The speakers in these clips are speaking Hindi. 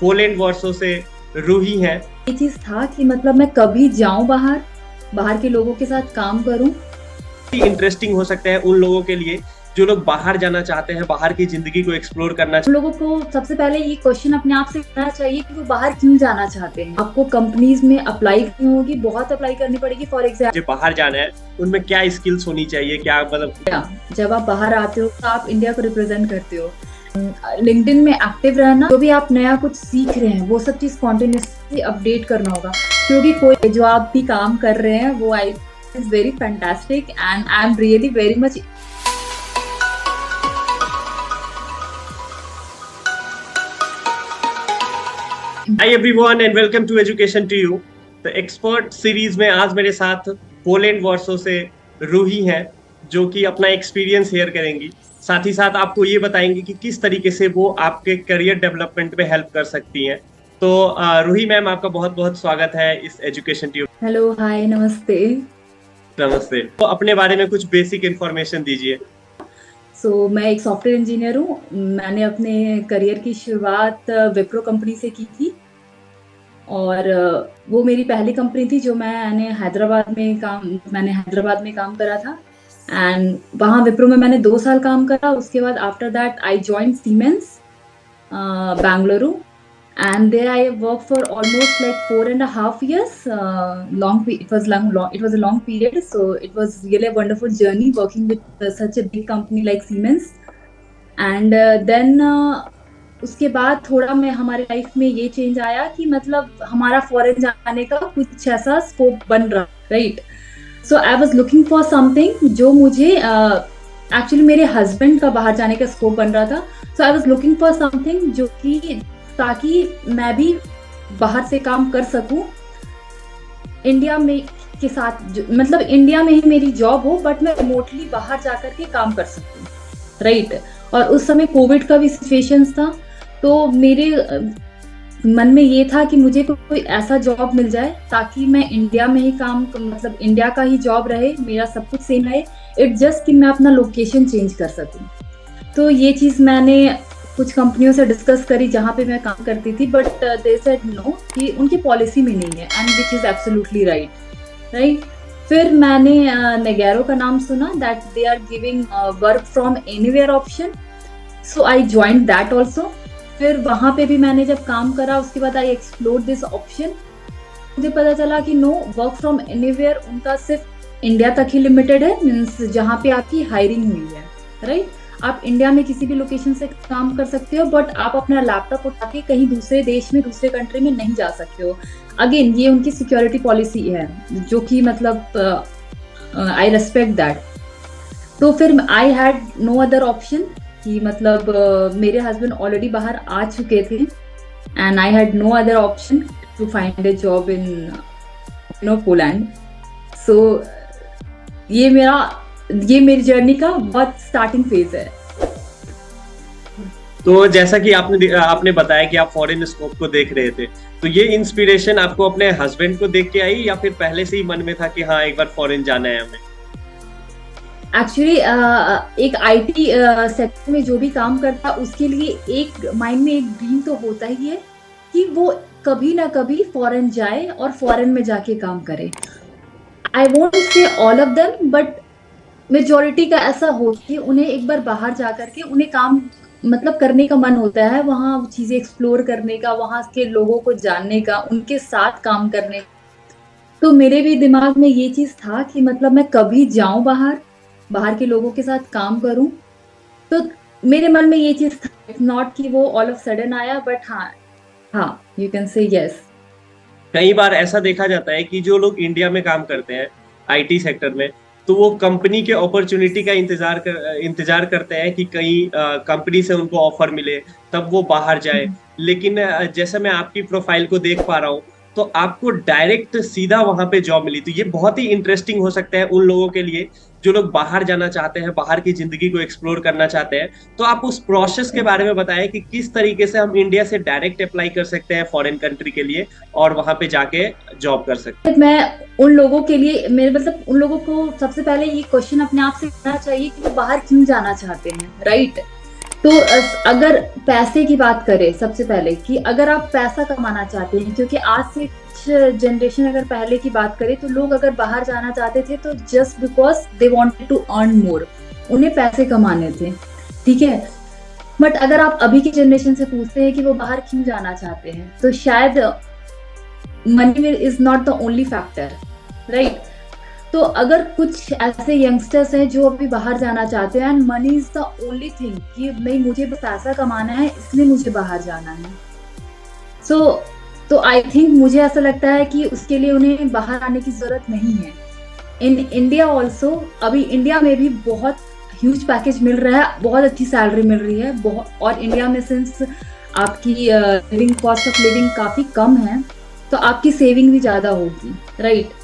पोलैंड वर्षों से रूही हैं। ये चीज था कि मतलब मैं कभी जाऊं बाहर, बाहर के लोगों के साथ काम करूं। इंटरेस्टिंग हो सकता है उन लोगों के लिए जो लोग बाहर जाना चाहते हैं, बाहर की जिंदगी को एक्सप्लोर करना उन लोगों को सबसे पहले ये क्वेश्चन अपने आप से करना चाहिए कि वो बाहर क्यों जाना चाहते हैं। आपको कंपनीज में अप्लाई करनी होगी, बहुत अप्लाई करनी पड़ेगी। फॉर एग्जाम्पल जो बाहर जाना है उनमें क्या स्किल्स होनी चाहिए, क्या मतलब जब आप बाहर आते हो तो आप इंडिया को रिप्रेजेंट करते हो। लिंक्डइन में एक्टिव रहना, जो भी आप नया कुछ सीख रहे हैं वो सब चीज कॉन्टिन्यूसली अपडेट करना होगा, क्योंकि कोई जो आप भी काम कर रहे हैं वो I is very fantastic and I am really very much. Hi everyone and welcome to education to you. तो एक्सपर्ट सीरीज में आज मेरे साथ पोलैंड वर्षों से रूही हैं, जो कि अपना एक्सपीरियंस शेयर करेंगी। साथ ही साथ आपको ये बताएंगे कि किस तरीके से वो आपके करियर डेवलपमेंट में हेल्प कर सकती हैं। तो रूही मैम, आपका बहुत बहुत स्वागत है इस एजुकेशन टू यू। हेलो, हाय, नमस्ते। नमस्ते। तो अपने बारे में कुछ बेसिक इंफॉर्मेशन दीजिए। मैं एक सॉफ्टवेयर इंजीनियर हूँ। मैंने अपने करियर की शुरुआत विप्रो कंपनी से की थी और वो मेरी पहली कंपनी थी जो मैंने हैदराबाद में काम करा था। एंड वहाँ विप्रो में मैंने 2 साल काम करा। उसके बाद after that I joined siemens Bengaluru and there I worked for almost like 4.5 years. It was a long period, so it was really a wonderful journey working with such a big company like Siemens. And then उसके बाद थोड़ा मैं हमारे लाइफ में ये चेंज आया कि मतलब हमारा फॉरेन जाने का कुछ ऐसा स्कोप बन रहा, right. So I was looking for something जो मुझे एक्चुअली मेरे हस्बैंड का बाहर जाने का स्कोप बन रहा था। So I was looking for something जो कि ताकि मैं भी बाहर से काम कर सकूं इंडिया में के साथ, मतलब इंडिया में ही मेरी जॉब हो बट मैं रिमोटली बाहर जाकर के काम कर सकूं, राइट। और उस समय कोविड का भी सिचुएशन था, तो मेरे मन में ये था कि मुझे कोई ऐसा जॉब मिल जाए ताकि मैं इंडिया में ही काम, मतलब इंडिया का ही जॉब रहे, मेरा सब कुछ सेम रहे। इट जस्ट कि मैं अपना लोकेशन चेंज कर सकूं। तो ये चीज़ मैंने कुछ कंपनियों से डिस्कस करी जहाँ पे मैं काम करती थी, बट दे सेड नो कि उनकी पॉलिसी में नहीं है, and which is absolutely right. फिर मैंने नेगेरो का नाम सुना, that they are giving work from anywhere option. So I joined that also. फिर वहाँ पे भी मैंने जब काम करा उसके बाद आई एक्सप्लोर दिस ऑप्शन। मुझे पता चला कि नो, वर्क फ्रॉम एनीवेयर उनका सिर्फ इंडिया तक ही लिमिटेड है, मीन्स जहाँ पे आपकी हायरिंग हुई है, राइट। आप इंडिया में किसी भी लोकेशन से काम कर सकते हो, बट आप अपना लैपटॉप उठा के कहीं दूसरे देश में, दूसरे कंट्री में नहीं जा सकते हो। अगेन ये उनकी सिक्योरिटी पॉलिसी है, जो कि मतलब आई रेस्पेक्ट दैट। तो फिर I had no other option कि मतलब मेरे हस्बैंड ऑलरेडी बाहर आ चुके थे and I had no other option to find a job in Poland. So ये मेरी जर्नी का बहुत स्टार्टिंग फेज है। तो जैसा कि आपने बताया कि आप फॉरेन स्कोप को देख रहे थे, तो ये इंस्पिरेशन आपको अपने हस्बैंड को देख के आई या फिर पहले से ही मन में था कि हाँ एक बार फॉरेन जाना है हमें? एक्चुअली एक आईटी सेक्टर में जो भी काम करता उसके लिए एक माइंड में एक ड्रीम तो होता ही है कि वो कभी ना कभी फॉरेन जाए और फॉरेन में जाके काम करे। I won't say all of them, but majority का ऐसा हो कि उन्हें एक बार बाहर जा करके उन्हें काम मतलब करने का मन होता है, वहाँ चीज़ें एक्सप्लोर करने का, वहाँ के लोगों को जानने का, उनके साथ काम करने। तो मेरे भी दिमाग में ये चीज़ था कि मतलब मैं कभी जाऊँ बाहर के लोगों के साथ काम करूँ। तो मेरे मन में ये चीज़ था, नॉट कि वो ऑल ऑफ सडन आया, बट हाँ यू कैन से यस। कई बार ऐसा देखा जाता है कि जो लोग इंडिया में काम करते हैं आईटी सेक्टर में, तो वो कंपनी के अपॉर्चुनिटी का इंतजार करते हैं कि कहीं कंपनी से उनको ऑफर मिले तब वो बाहर जाए। लेकिन जैसा मैं आपकी प्रोफाइल को देख पा रहा हूँ, तो आपको डायरेक्ट सीधा वहां पे जॉब मिली। तो ये बहुत ही इंटरेस्टिंग हो सकता है उन लोगों के लिए जो लोग बाहर जाना चाहते हैं, बाहर की जिंदगी को एक्सप्लोर करना चाहते हैं। तो आप उस प्रोसेस के बारे में बताएं कि किस तरीके से हम इंडिया से डायरेक्ट अप्लाई कर सकते हैं फॉरेन कंट्री के लिए और वहां पे जाके जॉब कर सकते हैं। मैं उन लोगों के लिए, मेरे मतलब उन लोगों को सबसे पहले ये क्वेश्चन अपने आप से करना चाहिए कि वो बाहर क्यों जाना चाहते हैं, राइट। तो अगर पैसे की बात करें सबसे पहले, कि अगर आप पैसा कमाना चाहते हैं, क्योंकि आज से कुछ जनरेशन अगर पहले की बात करें तो लोग अगर बाहर जाना चाहते थे तो just because they wanted to earn more, उन्हें पैसे कमाने थे, ठीक है। बट अगर आप अभी की जनरेशन से पूछते हैं कि वो बाहर क्यों जाना चाहते हैं, तो शायद money is not the only factor, right. तो अगर कुछ ऐसे यंगस्टर्स हैं जो अभी बाहर जाना चाहते हैं and money is the only thing, कि नहीं मुझे बस पैसा कमाना है इसलिए मुझे बाहर जाना है, तो आई थिंक मुझे ऐसा लगता है कि उसके लिए उन्हें बाहर आने की जरूरत नहीं है। इन इंडिया ऑल्सो, अभी इंडिया में भी बहुत ह्यूज पैकेज मिल रहा है, बहुत अच्छी सैलरी मिल रही है, बहुत, और इंडिया में सिंस आपकी लिविंग कॉस्ट ऑफ लिविंग काफी कम है तो आपकी सेविंग भी ज्यादा होगी, राइट।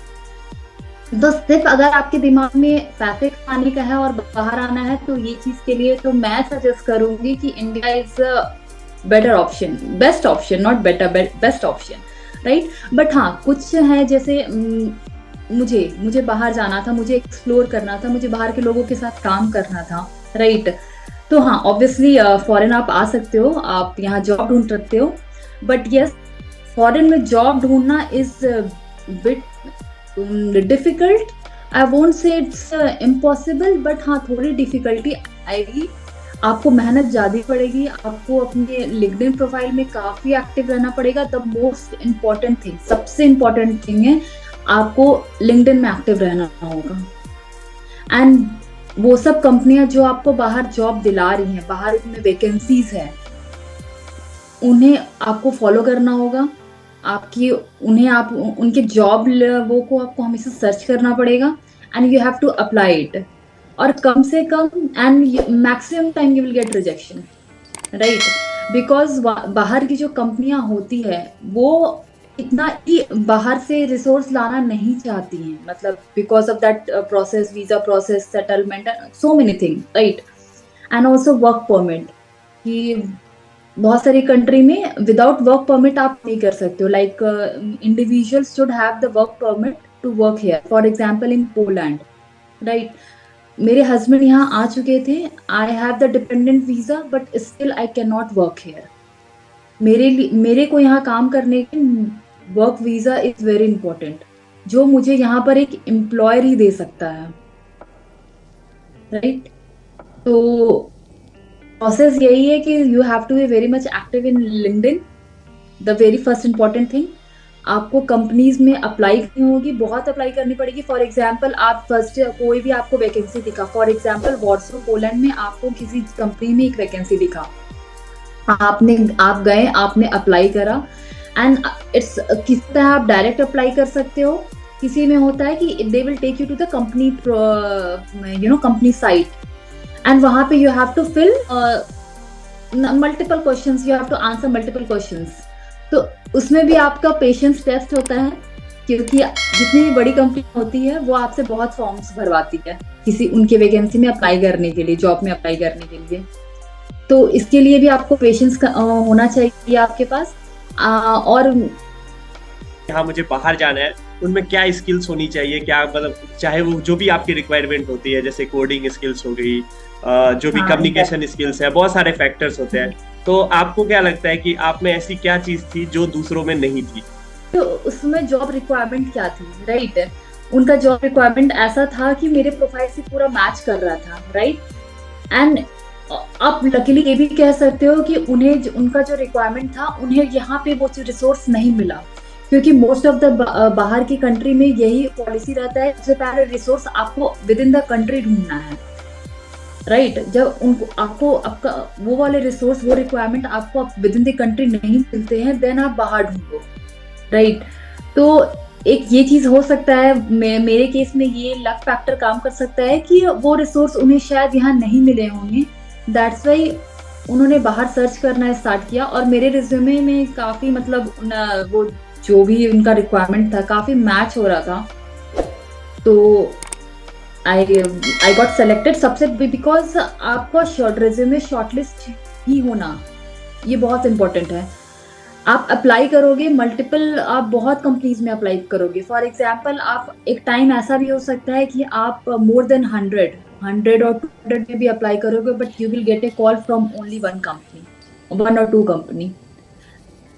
तो सिर्फ अगर आपके दिमाग में पैसे कमाने का है और बाहर आना है तो ये चीज के लिए तो मैं सजेस्ट करूंगी कि India is better option, best option, not better, best option, right. But हाँ, कुछ है जैसे मुझे बाहर जाना था, मुझे एक्सप्लोर करना था, मुझे बाहर के लोगों के साथ काम करना था, राइट। तो हाँ, ऑब्वियसली फॉरेन आप आ सकते हो, आप यहाँ जॉब ढूंढ सकते हो, बट यस, फॉरेन में जॉब ढूंढना is bit difficult. I won't say it's impossible, but हाँ थोड़ी डिफिकल्टी आएगी, आपको मेहनत ज्यादा पड़ेगी, आपको अपने लिंक्डइन प्रोफाइल में काफी एक्टिव रहना पड़ेगा। द मोस्ट इम्पॉर्टेंट थिंग, सबसे इम्पॉर्टेंट थिंग है आपको लिंक्डइन में एक्टिव रहना होगा। एंड वो सब कंपनियां जो आपको बाहर जॉब दिला रही हैं, बाहर में वैकेंसीज है, उन्हें आपको फॉलो करना होगा, आप उनके जॉब वो को आपको हमेशा सर्च करना पड़ेगा and you have to apply it, और कम से कम and maximum time you will get rejection, right. Because बाहर की जो कंपनियां होती है वो इतना ही बाहर से रिसोर्स लाना नहीं चाहती हैं, मतलब because of that process, visa process, settlement, so many thing, right. And also work permit, कि बहुत सारी कंट्री में विदाउट वर्क परमिट आप नहीं कर सकते हो, like individuals should have the work permit to work here, for example in Poland, right. मेरे हस्बैंड यहाँ आ चुके थे, I have the dependent visa but still I can not work here. मेरे को यहाँ काम करने के work visa is very important, जो मुझे यहाँ पर एक एम्प्लॉयर ही दे सकता है, राइट। तो प्रोसेस यही है कि you have to be very much active in LinkedIn, the very first important thing. आपको कंपनीज में अप्लाई करनी होगी, बहुत अप्लाई करनी पड़ेगी। फॉर एग्जांपल आप फर्स्ट कोई भी आपको वैकेंसी दिखा, फॉर एग्जांपल वॉर्सो पोलैंड में आपको किसी कंपनी में एक वैकेंसी दिखा, आप गए, आपने अप्लाई करा, एंड इट्स किस तरह आप डायरेक्ट अप्लाई कर सकते हो, किसी में होता है कि they will take you to the company, company site, and वहां पे you have to fill multiple questions, you have to answer multiple questions. तो उसमें भी आपका पेशेंस टेस्ट होता है, क्योंकि जितनी भी बड़ी कंपनी होती है वो आपसे बहुत फॉर्म्स भरवाती है किसी उनके वैकेंसी में अप्लाई करने के लिए, जॉब में अप्लाई करने के लिए। तो इसके लिए भी आपको पेशेंस होना चाहिए आपके पास। और यहाँ मुझे बाहर जाना है, उनमें क्या स्किल्स होनी चाहिए, क्या मतलब चाहे वो जो भी आपकी रिक्वायरमेंट होती है, जैसे कोडिंग स्किल्स हो गई, जो भी कम्युनिकेशन स्किल्स है, बहुत सारे फैक्टर्स होते हैं। तो आपको क्या लगता है कि आप में ऐसी क्या चीज थी जो दूसरों में नहीं थी? तो उसमें जॉब रिक्वायरमेंट क्या थी, राइट। उनका जॉब रिक्वायरमेंट ऐसा था कि मेरे प्रोफाइल से पूरा मैच कर रहा था, राइट। एंड आप लकीली ये भी कह सकते हो कि उन्हें उनका जो रिक्वायरमेंट था, उन्हें यहाँ पे वो रिसोर्स नहीं मिला, क्योंकि मोस्ट ऑफ द बाहर की कंट्री में यही पॉलिसी रहता है, सबसे पहले रिसोर्स आपको विद इन द कंट्री ढूंढना है, राइट। जब उनको आपका वो वाले रिसोर्स, वो रिक्वायरमेंट आपको विद इन द कंट्री नहीं मिलते हैं, देन आप बाहर ढूंढो, राइट। तो एक ये चीज हो सकता है, मेरे केस में ये लक फैक्टर काम कर सकता है कि वो रिसोर्स उन्हें शायद यहाँ नहीं मिले होंगे, दैट्स वाई उन्होंने बाहर सर्च करना स्टार्ट किया। और मेरे रिज्यूमे में काफी मतलब वो जो भी उनका रिक्वायरमेंट था काफी मैच हो रहा था, तो आई गॉट सेलेक्टेड। सबसे बिकॉज आपका रिज्यूमे शॉर्टलिस्ट ही होना ये बहुत इंपॉर्टेंट है। आप अप्लाई करोगे मल्टीपल, आप बहुत कंपनीज में अप्लाई करोगे। फॉर एग्जाम्पल आप एक टाइम ऐसा भी हो सकता है कि आप मोर देन 100 100 और 200 में भी अप्लाई करोगे, but you will get a call from only one company, 1 or 2 company,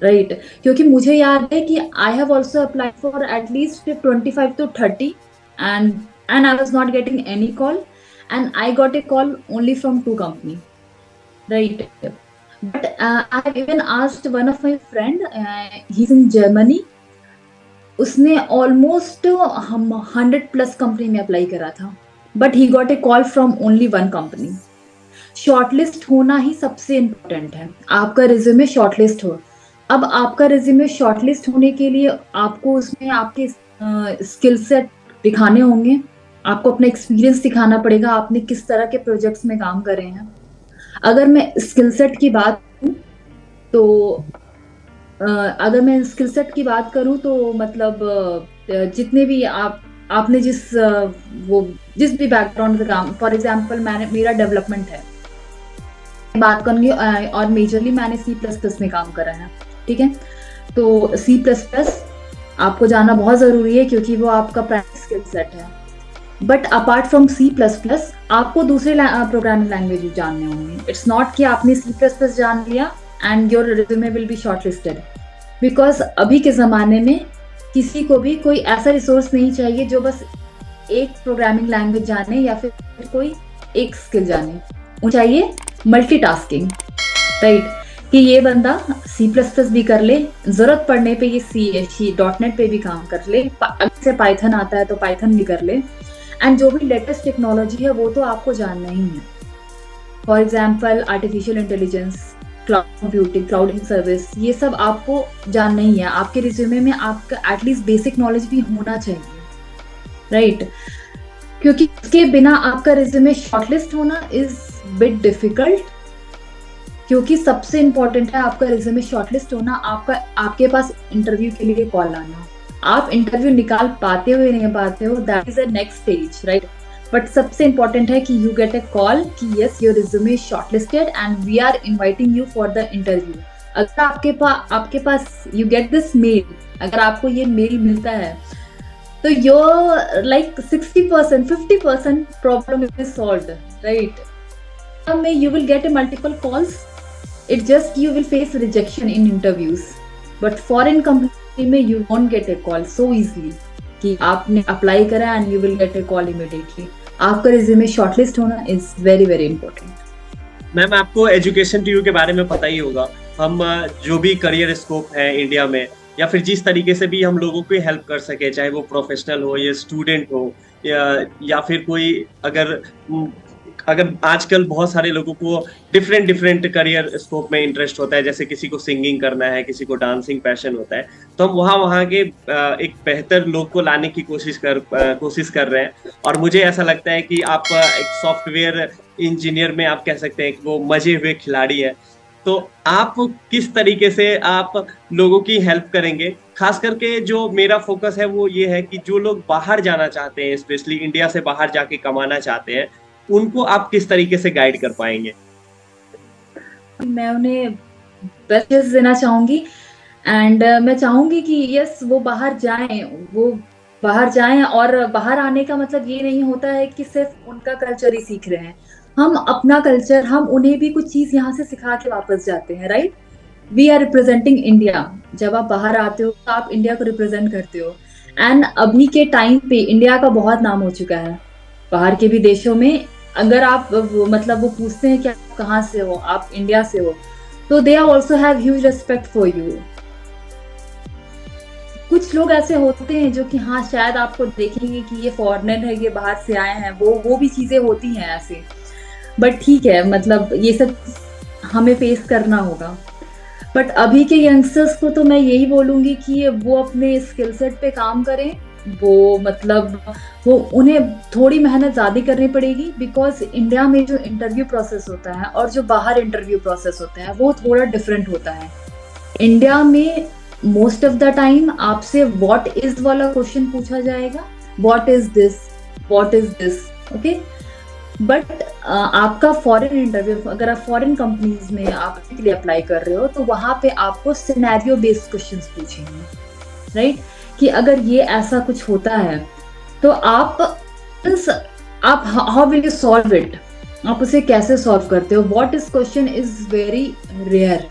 right. क्योंकि मुझे याद है कि I have also apply for at least 25 to 30 and I was not getting any call, and I got a call only from 2 company, right. But I have even asked one of my friend, he's in Germany. उसने almost हम 100+ कंपनी में अप्लाई करा था, but he got a call from only one company. Shortlist होना ही सबसे इम्पोर्टेंट है, आपका रिज्यूमे शॉर्टलिस्ट हो। अब आपका रिज्यूमे शॉर्टलिस्ट होने के लिए आपको उसमें आपके स्किल सेट दिखाने होंगे, आपको अपना एक्सपीरियंस दिखाना पड़ेगा, आपने किस तरह के प्रोजेक्ट्स में काम करे हैं। अगर मैं स्किल सेट की बात करूं तो मतलब जितने भी आपने जिस भी बैकग्राउंड से काम, फॉर एग्जांपल मेरा डेवलपमेंट है, बात करूंगी, और मेजरली मैंने C++ में काम करा है, ठीक है। तो C++ आपको जानना बहुत जरूरी है क्योंकि वो आपका प्राइमरी स्किल सेट है। बट अपार्ट फ्रॉम C++ आपको दूसरे प्रोग्रामिंग लैंग्वेज जानने होंगे। इट्स नॉट कि आपने C++ जान लिया and your resume will be shortlisted, because अभी के ज़माने में किसी को भी कोई ऐसा रिसोर्स नहीं चाहिए जो बस एक प्रोग्रामिंग लैंग्वेज जाने या फिर कोई एक स्किल जाने, वो चाहिए मल्टीटास्किंग, राइट। कि ये बंदा C++ भी कर ले, जरूरत पड़ने पे ये C.NET पे भी काम कर ले, अगर से पाइथन आता है तो पाइथन भी कर ले, एंड जो भी लेटेस्ट टेक्नोलॉजी है वो तो आपको जानना ही है। For example artificial intelligence, cloud computing, clouding service, ये सब आपको जानना ही है। आपके रिज्यूमे में आपका एटलीस्ट बेसिक नॉलेज भी होना चाहिए, राइट। क्योंकि इसके बिना आपका रिज्यूमे शॉर्टलिस्ट होना इज बिट डिफिकल्ट, क्योंकि सबसे इम्पोर्टेंट है आपका रिज्यूमे शॉर्टलिस्ट होना, आपके पास इंटरव्यू के लिए कॉल आना। आप इंटरव्यू निकाल पाते हो या नहीं पाते हो, that is a next stage, right. But सबसे इम्पोर्टेंट है कि यू गेट ए कॉल कि yes your resume is shortlisted and we are inviting you for the interview. अगर आपके पास यू गेट दिस मेल, अगर आपको ये मेल मिलता है तो your like 60% 50% problem is solved, right. में you will get a multiple calls, it just you will face rejection in interviews, but foreign company में you won't get a call so easily कि आपने अप्लाई करा and you will get a call immediately. आपका रिज्यूमे शॉर्टलिस्ट होना is very very important. Ma'am आपको एजुकेशन टू यू के बारे में पता ही होगा, हम जो भी करियर स्कोप है इंडिया में या फिर जिस तरीके से भी हम लोगों को हेल्प कर सके, चाहे वो प्रोफेशनल हो या स्टूडेंट हो या फिर कोई अगर आजकल बहुत सारे लोगों को डिफरेंट करियर स्कोप में इंटरेस्ट होता है, जैसे किसी को सिंगिंग करना है, किसी को डांसिंग पैशन होता है, तो हम वहाँ के एक बेहतर लोग को लाने की कोशिश कर रहे हैं। और मुझे ऐसा लगता है कि आप एक सॉफ्टवेयर इंजीनियर में आप कह सकते हैं कि वो मजे हुए खिलाड़ी है। तो आप किस तरीके से आप लोगों की हेल्प करेंगे? खास करके जो मेरा फोकस है वो ये है कि जो लोग बाहर जाना चाहते हैं, स्पेशली इंडिया से बाहर जाके कमाना चाहते हैं, उनको आप किस तरीके से गाइड कर पाएंगे? मैं उन्हें बेस्ट विशेस देना चाहूंगी एंड मैं चाहूंगी कि यस वो बाहर जाएं और बाहर आने का मतलब ये नहीं होता है कि सिर्फ उनका कल्चर ही सीख रहे हैं। हम अपना कल्चर, हम उन्हें भी कुछ चीज यहाँ से सिखा के वापस जाते हैं, right. We are representing India. जब आप बाहर आते हो तो आप इंडिया को रिप्रेजेंट करते हो, एंड अभी के टाइम पे इंडिया का बहुत नाम हो चुका है बाहर के भी देशों में। अगर आप वो पूछते हैं कि आप कहाँ से हो, आप इंडिया से हो, तो they also have huge respect for you. कुछ लोग ऐसे होते हैं जो कि हाँ शायद आपको देखेंगे कि ये फॉरेनर है, ये बाहर से आए हैं, वो भी चीजें होती हैं ऐसे। बट ठीक है, मतलब ये सब हमें फेस करना होगा। बट अभी के यंगस्टर्स को तो मैं यही बोलूंगी कि वो अपने स्किल सेट पे काम करें। वो उन्हें थोड़ी मेहनत ज़्यादा करनी पड़ेगी, बिकॉज इंडिया में जो इंटरव्यू प्रोसेस होता है और जो बाहर इंटरव्यू प्रोसेस होता है वो थोड़ा डिफरेंट होता है। इंडिया में मोस्ट ऑफ द टाइम आपसे व्हाट इज वाला क्वेश्चन पूछा जाएगा, what is this, okay. But आपका फॉरेन इंटरव्यू, अगर आप फॉरेन कंपनीज में आप के लिए अप्लाई कर रहे हो तो वहाँ पे आपको सिनेरियो बेस्ड क्वेश्चंस पूछेंगे, राइट। कि अगर ये ऐसा कुछ होता है तो आप आप how will you solve it, आप उसे कैसे सॉल्व करते हो, what is question is very rare.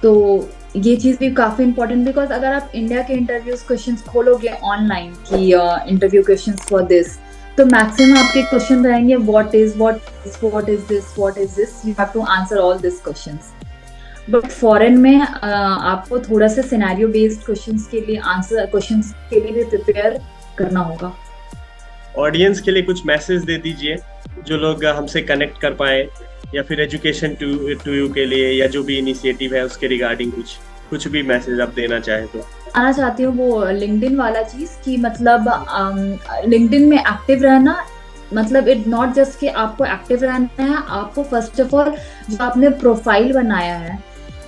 तो ये चीज भी काफी इंपॉर्टेंट, बिकॉज अगर आप इंडिया के इंटरव्यूज क्वेश्चंस खोलोगे ऑनलाइन की इंटरव्यू क्वेश्चंस फॉर दिस, तो मैक्सिमम आपके क्वेश्चन रहेंगे what is this, you have to answer all this questions. But foreign में आपको थोड़ा सा सिनेरियो बेस्ड क्वेश्चंस के लिए भी प्रिपेयर करना होगा। ऑडियंस के लिए कुछ मैसेज दे दीजिए जो लोग हमसे कनेक्ट कर पाए, या फिर एजुकेशन टू यू के लिए, या जो भी इनिशिएटिव है उसके रिगार्डिंग कुछ भी मैसेज आप देना चाहे तो। आना चाहती हूँ वो लिंक्डइन वाला चीज कि मतलब लिंक्डइन में एक्टिव रहना, मतलब इट नॉट जस्ट कि आपको एक्टिव रहना है, आपको फर्स्ट ऑफ ऑल जो आपने प्रोफाइल बनाया है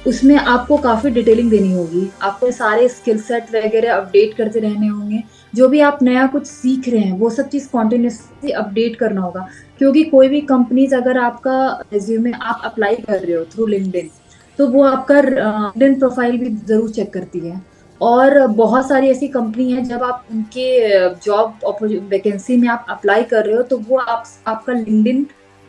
उसमें आपको काफी डिटेलिंग देनी होगी, आपको सारे स्किल सेट वगैरह अपडेट करते रहने होंगे, जो भी आप नया कुछ सीख रहे हैं वो सब चीज कॉन्टिन्यूसली अपडेट करना होगा। क्योंकि कोई भी कंपनीज अगर आपका रिज्यूमे आप अप्लाई कर रहे हो थ्रू लिंक्डइन, तो वो आपका लिंक्डइन प्रोफाइल भी जरूर चेक करती है। और बहुत सारी ऐसी कंपनी है जब आप उनके जॉब वैकेंसी में आप अप्लाई कर रहे हो तो वो आपका लिंक्डइन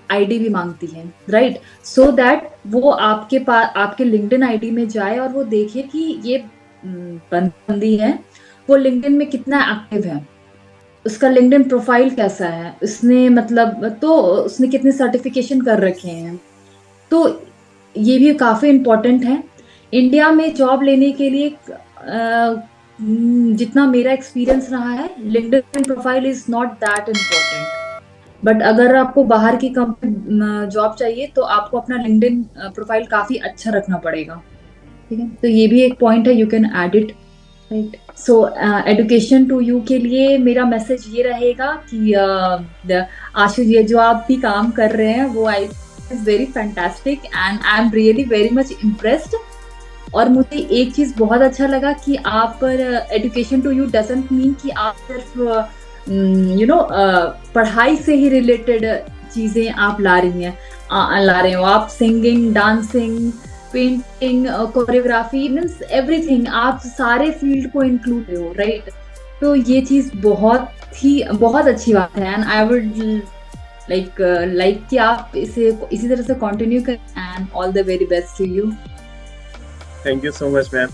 आईडी भी मांगती है, राइट, सो दैट वो आपके पास आपके लिंक्डइन आईडी में जाए और वो देखे कि ये बंदी है वो लिंक्डइन में कितना एक्टिव है, उसका लिंक्डइन प्रोफाइल कैसा है, उसने मतलब तो उसने कितने सर्टिफिकेशन कर रखे हैं। तो ये भी काफी इम्पोर्टेंट है। इंडिया में जॉब लेने के लिए जितना मेरा एक्सपीरियंस रहा है, LinkedIn profile is not that important. But अगर आपको बाहर की कंपनी जॉब चाहिए तो आपको अपना लिंक्डइन प्रोफाइल काफी अच्छा रखना पड़ेगा, ठीक है। तो ये भी एक पॉइंट है, you can add it, right. So education to you के लिए मेरा मैसेज ये रहेगा कि आशु ये जो आप भी काम कर रहे हैं वो I is very fantastic and I am really very much impressed. और मुझे एक चीज बहुत अच्छा लगा कि आप education to you doesn't mean कि आप सिर्फ पढ़ाई से ही रिलेटेड चीजें आप ला रहे हो, आप singing, dancing, painting, choreography, means everything, आप सारे फील्ड को इंक्लूड हो, राइट। तो ये चीज बहुत अच्छी बात है एंड आई वुड लाइक कि आप इसे इसी तरह से कंटिन्यू करें and all the very best to you. Thank you so much ma'am.